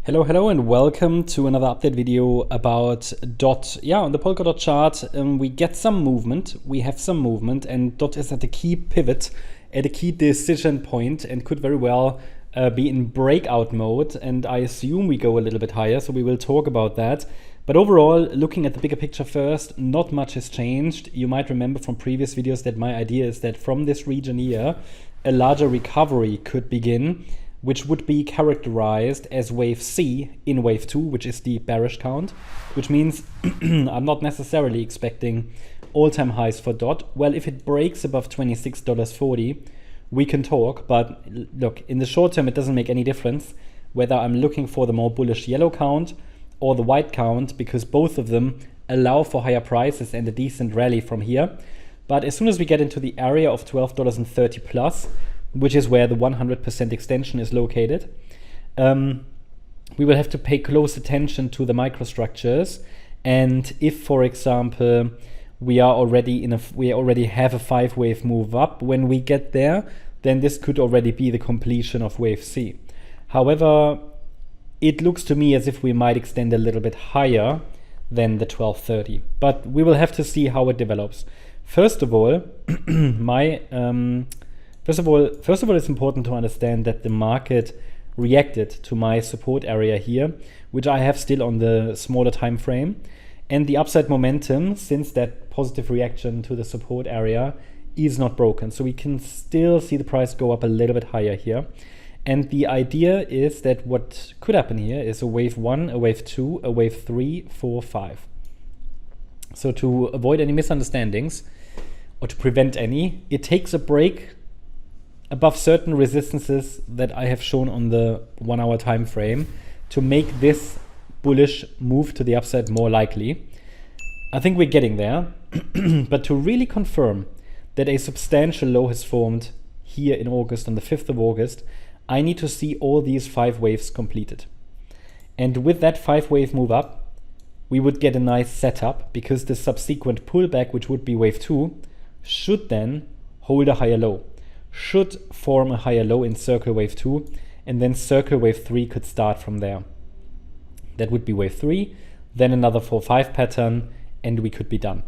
Hello and welcome to another update video about DOT. On the Polkadot chart, we get some movement, and DOT is at a key pivot, at a key decision point, and could very well be in breakout mode, and I assume we go a little bit higher, so we will talk about that. But overall, looking at the bigger picture first, not much has changed. You might remember from previous videos that my idea is that from this region here, a larger recovery could begin, which would be characterized as wave C in wave 2, which is the bearish count, which means I'm not necessarily expecting all-time highs for DOT. Well, if it breaks above $26.40, we can talk, but look, in the short term, it doesn't make any difference whether I'm looking for the more bullish yellow count or the white count, because both of them allow for higher prices and a decent rally from here. But as soon as we get into the area of $12.30 plus, which is where the 100% extension is located, we will have to pay close attention to the microstructures. And if, for example, we already have a 5-wave move up when we get there, then this could already be the completion of wave C. However, it looks to me as if we might extend a little bit higher than the 1230, but we will have to see how it develops. First of all, First of all, it's important to understand that the market reacted to my support area here, which I have still on the smaller time frame. And the upside momentum since that positive reaction to the support area is not broken. So we can still see the price go up a little bit higher here. And the idea is that what could happen here is a wave 1, a wave 2, a wave 3, 4, 5. So to avoid any misunderstandings, or to prevent any, it takes a break above certain resistances that I have shown on the 1-hour time frame to make this bullish move to the upside more likely. I think we're getting there, but to really confirm that a substantial low has formed here in August, on the 5th of August, I need to see all these 5 waves completed. And with that 5-wave move up, we would get a nice setup, because the subsequent pullback, which would be wave 2, should then hold a higher low, should form a higher low in circle wave 2, and then circle wave 3 could start from there. That would be wave 3, then another 4-5 pattern, and we could be done.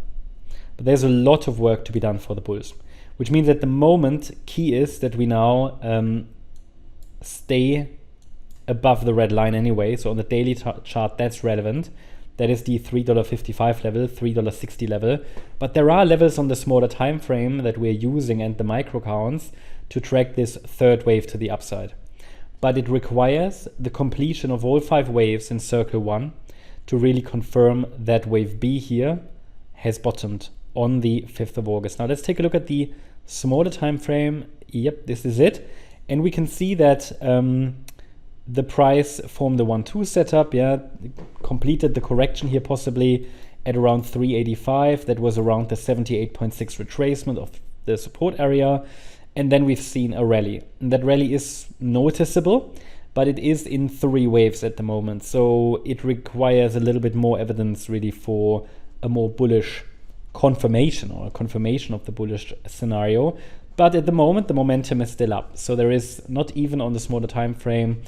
But there's a lot of work to be done for the bulls, which means at the moment, key is that we now stay above the red line anyway. So on the daily chart, that's relevant. That is the $3.55 level, $3.60 level. But there are levels on the smaller time frame that we're using and the micro counts to track this third wave to the upside. But it requires the completion of all 5 waves in circle 1 to really confirm that wave B here has bottomed on the 5th of August. Now let's take a look at the smaller time frame. Yep, this is it. And we can see that the price formed the 1-2 setup, completed the correction here possibly at around 385. That was around the 78.6 retracement of the support area. And then we've seen a rally. And that rally is noticeable, but it is in 3 waves at the moment. So it requires a little bit more evidence really for a more bullish confirmation, or a confirmation of the bullish scenario. But at the moment, the momentum is still up. So there is not even on the smaller time frame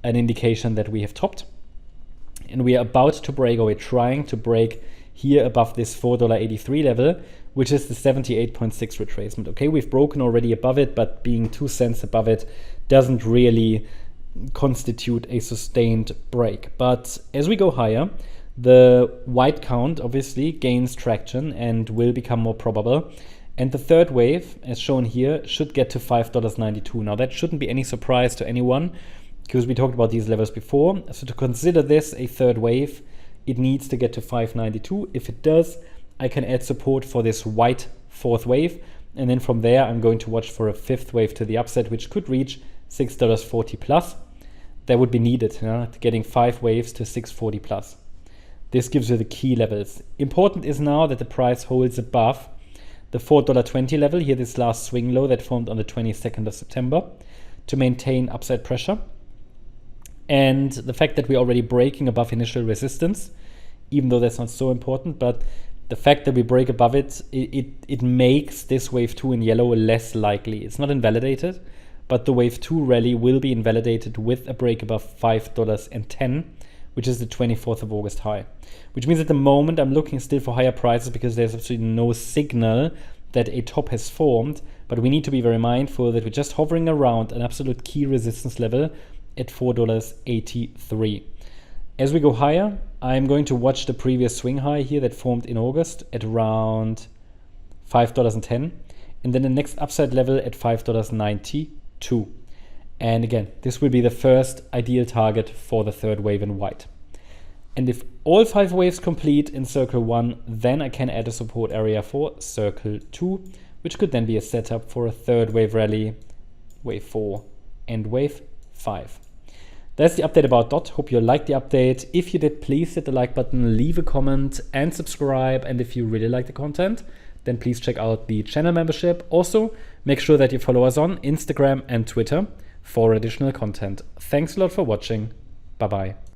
an indication that we have topped, and we are about to break, or we're trying to break here above this $4.83 level, which is the 78.6 retracement. Okay, we've broken already above it, but being 2 cents above it doesn't really constitute a sustained break. But as we go higher, the white count obviously gains traction and will become more probable. And the third wave, as shown here, should get to $5.92. Now that shouldn't be any surprise to anyone, because we talked about these levels before. So to consider this a third wave, it needs to get to 592. If it does, I can add support for this white 4th wave. And then from there, I'm going to watch for a 5th wave to the upside, which could reach $6.40 plus. That would be needed, getting 5 waves to $6.40 plus. This gives you the key levels. Important is now that the price holds above the $4.20 level, here this last swing low that formed on the 22nd of September, to maintain upside pressure. And the fact that we're already breaking above initial resistance, even though that's not so important, but the fact that we break above it, it makes this wave 2 in yellow less likely. It's not invalidated, but the wave 2 rally will be invalidated with a break above $5.10, which is the 24th of August high. Which means at the moment I'm looking still for higher prices because there's absolutely no signal that a top has formed, but we need to be very mindful that we're just hovering around an absolute key resistance level at $4.83. As we go higher, I'm going to watch the previous swing high here that formed in August at around $5.10, and then the next upside level at $5.92. And again, this will be the first ideal target for the third wave in white. And if all 5 waves complete in circle 1, then I can add a support area for circle 2, which could then be a setup for a third wave rally, wave 4 and wave 5. That's the update about DOT. Hope you liked the update. If you did, please hit the like button, leave a comment and subscribe. And if you really like the content, then please check out the channel membership. Also, make sure that you follow us on Instagram and Twitter for additional content. Thanks a lot for watching. Bye-bye.